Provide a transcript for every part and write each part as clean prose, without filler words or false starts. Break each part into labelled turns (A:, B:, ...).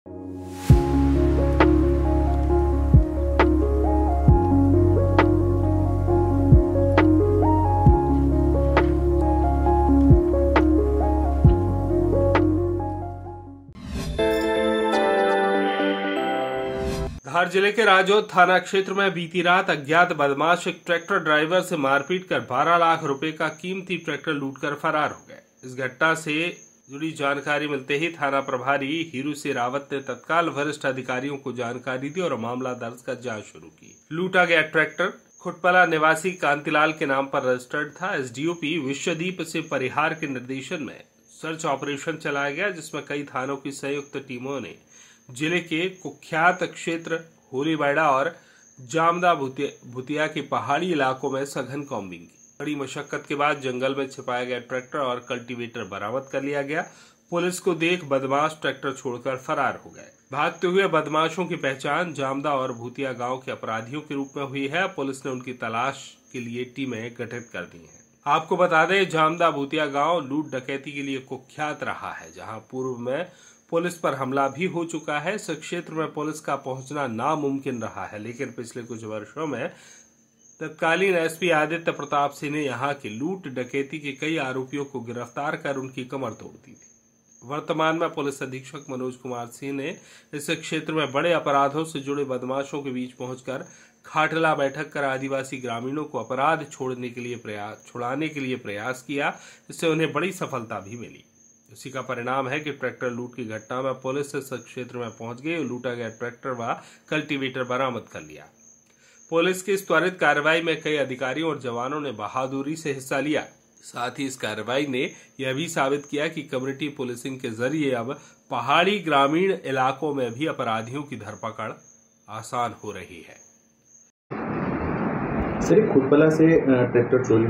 A: धार जिले के राजौद थाना क्षेत्र में बीती रात अज्ञात बदमाश एक ट्रैक्टर ड्राइवर से मारपीट कर 12 लाख रुपए का कीमती ट्रैक्टर लूटकर फरार हो गए। इस घटना से जुड़ी जानकारी मिलते ही थाना प्रभारी हीरू सिंह रावत ने तत्काल वरिष्ठ अधिकारियों को जानकारी दी और मामला दर्ज कर जांच शुरू की। लूटा गया ट्रैक्टर खुटपला निवासी कांतिलाल के नाम पर रजिस्टर्ड था। एसडीओपी विश्वदीप सिंह परिहार के निर्देशन में सर्च ऑपरेशन चलाया गया, जिसमें कई थानों की संयुक्त टीमों ने जिले के कुख्यात क्षेत्र होलीबैड़ा और जामदा भूतिया के पहाड़ी इलाकों में सघन कॉम्बिंग की। बड़ी मशक्कत के बाद जंगल में छिपाया गया ट्रैक्टर और कल्टीवेटर बरामद कर लिया गया। पुलिस को देख बदमाश ट्रैक्टर छोड़कर फरार हो गए। भागते हुए बदमाशों की पहचान जामदा और भूतिया गांव के अपराधियों के रूप में हुई है। पुलिस ने उनकी तलाश के लिए टीमें गठित कर दी हैं। आपको बता दें, जामदा भूतिया गांव लूट डकैती के लिए कुख्यात रहा है, जहां पूर्व में पुलिस पर हमला भी हो चुका है। इस क्षेत्र में पुलिस का पहुंचना नामुमकिन रहा है, लेकिन पिछले कुछ वर्षों में तत्कालीन एसपी आदित्य प्रताप सिंह ने यहां के लूट डकैती के कई आरोपियों को गिरफ्तार कर उनकी कमर तोड़ दी थी। वर्तमान में पुलिस अधीक्षक मनोज कुमार सिंह ने इस क्षेत्र में बड़े अपराधों से जुड़े बदमाशों के बीच पहुंचकर खाटला बैठक कर आदिवासी ग्रामीणों को अपराध छुड़ाने के लिए प्रयास किया। इससे उन्हें बड़ी सफलता भी मिली। इसी का परिणाम है कि ट्रैक्टर लूट की घटना में पुलिस इस क्षेत्र में पहुंच गई और लूटा गया ट्रैक्टर व कल्टीवेटर बरामद कर लिया। पुलिस की इस त्वरित कार्रवाई में कई अधिकारियों और जवानों ने बहादुरी से हिस्सा लिया। साथ ही इस कार्रवाई ने यह भी साबित किया कि कम्युनिटी पुलिसिंग के जरिए अब पहाड़ी ग्रामीण इलाकों में भी अपराधियों की धरपकड़ आसान हो रही है।
B: सर, खुटपला से ट्रैक्टर चोरी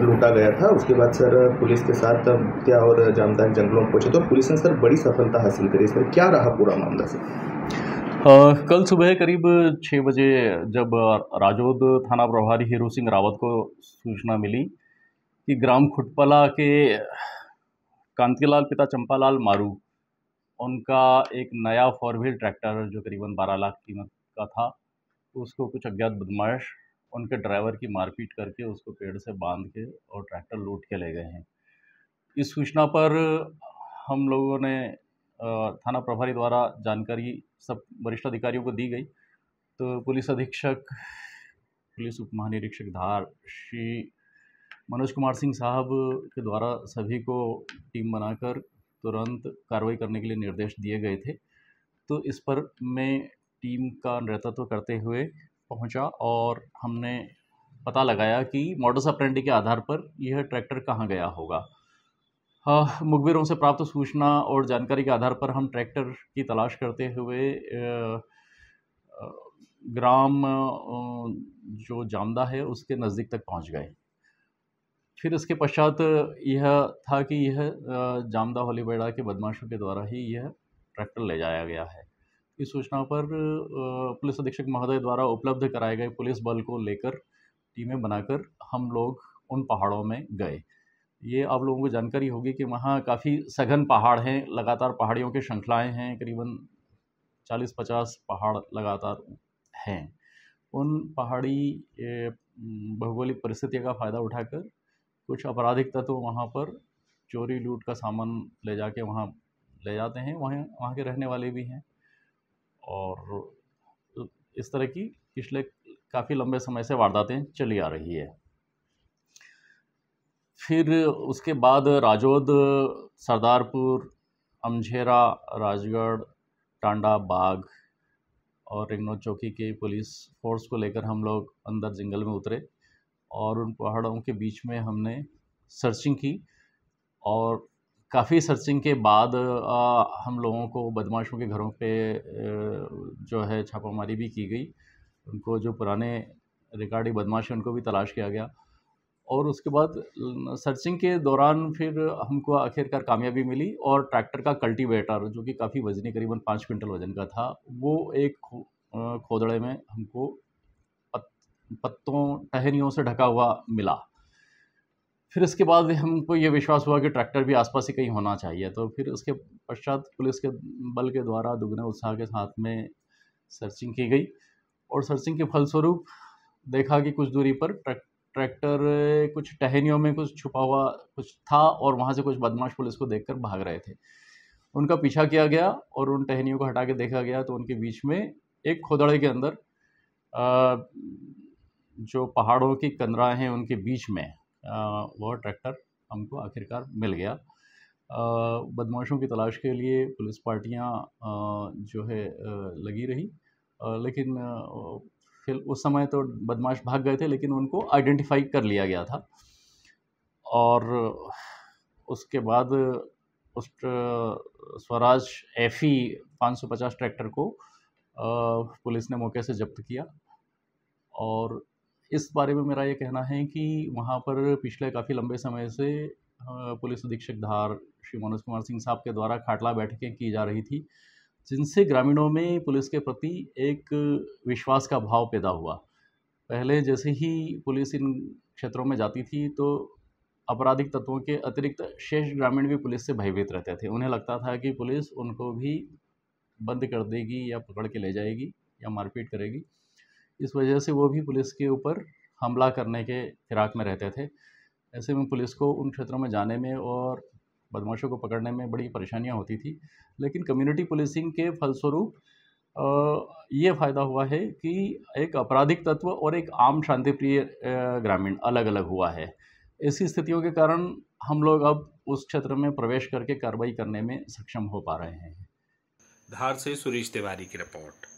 B: लूटा गया था। उसके बाद सर पुलिस के साथ भूतिया और जामदा जंगलों में पहुंचे तो पुलिस ने सर बड़ी सफलता हासिल करी। सर क्या रहा पूरा मामला सर?
C: कल सुबह करीब 6 बजे जब राजौद थाना प्रभारी हीरू सिंह रावत को सूचना मिली कि ग्राम खुटपला के कांतिलाल पिता चंपालाल मारू उनका एक नया 4 व्हील ट्रैक्टर जो करीबन 12 लाख कीमत का था, उसको कुछ अज्ञात बदमाश उनके ड्राइवर की मारपीट करके उसको पेड़ से बांध के और ट्रैक्टर लूट के ले गए हैं। इस सूचना पर हम लोगों ने थाना प्रभारी द्वारा जानकारी सब वरिष्ठ अधिकारियों को दी गई। तो पुलिस अधीक्षक, पुलिस उप महानिरीक्षक धार श्री मनोज कुमार सिंह साहब के द्वारा सभी को टीम बनाकर तुरंत कार्रवाई करने के लिए निर्देश दिए गए थे। तो इस पर मैं टीम का नेतृत्व करते हुए पहुंचा और हमने पता लगाया कि मॉडस ऑपरेंडी के आधार पर यह ट्रैक्टर कहां गया होगा। मुखबिरों से प्राप्त सूचना और जानकारी के आधार पर हम ट्रैक्टर की तलाश करते हुए ग्राम जो जामदा है उसके नज़दीक तक पहुंच गए। फिर इसके पश्चात यह था कि यह जामदा होलीबैड़ा के बदमाशों के द्वारा ही यह ट्रैक्टर ले जाया गया है। इस सूचना पर पुलिस अधीक्षक महोदय द्वारा उपलब्ध कराए गए पुलिस बल को लेकर टीमें बनाकर हम लोग उन पहाड़ों में गए। ये आप लोगों को जानकारी होगी कि वहाँ काफ़ी सघन पहाड़ हैं, लगातार पहाड़ियों की श्रृंखलाएँ हैं, करीबन 40-50 पहाड़ लगातार हैं। उन पहाड़ी भौगोलिक परिस्थितियों का फ़ायदा उठाकर कुछ आपराधिक तत्व वहाँ पर चोरी लूट का सामान ले जाके वहाँ ले जाते हैं। वहाँ के रहने वाले भी हैं और इस तरह की पिछले काफ़ी लंबे समय से वारदातें चली आ रही है। फिर उसके बाद राजौद, सरदारपुर, अमझेरा, राजगढ़, टांडा, बाग और रिंगनौद चौकी के पुलिस फोर्स को लेकर हम लोग अंदर जंगल में उतरे और उन पहाड़ों के बीच में हमने सर्चिंग की और काफ़ी सर्चिंग के बाद हम लोगों को बदमाशों के घरों पे जो है छापामारी भी की गई। उनको जो पुराने रिकॉर्डी बदमाश हैं उनको भी तलाश किया गया और उसके बाद सर्चिंग के दौरान फिर हमको आखिरकार कामयाबी मिली और ट्रैक्टर का कल्टीवेटर जो कि काफ़ी वजनी, करीबन 5 क्विंटल वजन का था, वो एक खोदड़े में हमको पत्तों, टहनियों से ढका हुआ मिला। फिर इसके बाद हमको ये विश्वास हुआ कि ट्रैक्टर भी आसपास ही कहीं होना चाहिए, तो फिर उसके पश्चात पुलिस के बल के द्वारा दुगने उत्साह के साथ में सर्चिंग की गई और सर्चिंग के फलस्वरूप देखा कि कुछ दूरी पर ट्रैक्टर कुछ टहनियों में कुछ छुपा हुआ कुछ था और वहाँ से कुछ बदमाश पुलिस को देखकर भाग रहे थे। उनका पीछा किया गया और उन टहनियों को हटा के देखा गया तो उनके बीच में एक खोदड़े के अंदर जो पहाड़ों की कंदराएं हैं उनके बीच में वह ट्रैक्टर हमको आखिरकार मिल गया। बदमाशों की तलाश के लिए पुलिस पार्टियां जो है लगी रही, लेकिन फिर उस समय तो बदमाश भाग गए थे, लेकिन उनको आइडेंटिफाई कर लिया गया था। और उसके बाद उस स्वराज FE 550 ट्रैक्टर को पुलिस ने मौके से जब्त किया। और इस बारे में मेरा ये कहना है कि वहाँ पर पिछले काफ़ी लंबे समय से पुलिस अधीक्षक धार श्री मनोज कुमार सिंह साहब के द्वारा खाटला बैठकें की जा रही थी, जिनसे ग्रामीणों में पुलिस के प्रति एक विश्वास का भाव पैदा हुआ। पहले जैसे ही पुलिस इन क्षेत्रों में जाती थी तो आपराधिक तत्वों के अतिरिक्त शेष ग्रामीण भी पुलिस से भयभीत रहते थे। उन्हें लगता था कि पुलिस उनको भी बंद कर देगी या पकड़ के ले जाएगी या मारपीट करेगी। इस वजह से वो भी पुलिस के ऊपर हमला करने के फिराक में रहते थे। ऐसे में पुलिस को उन क्षेत्रों में जाने में और बदमाशों को पकड़ने में बड़ी परेशानियां होती थी, लेकिन कम्युनिटी पुलिसिंग के फलस्वरूप ये फ़ायदा हुआ है कि एक आपराधिक तत्व और एक आम शांतिप्रिय ग्रामीण अलग अलग हुआ है। ऐसी स्थितियों के कारण हम लोग अब उस क्षेत्र में प्रवेश करके कार्रवाई करने में सक्षम हो पा रहे हैं।
A: धार से सुरेश तिवारी की रिपोर्ट।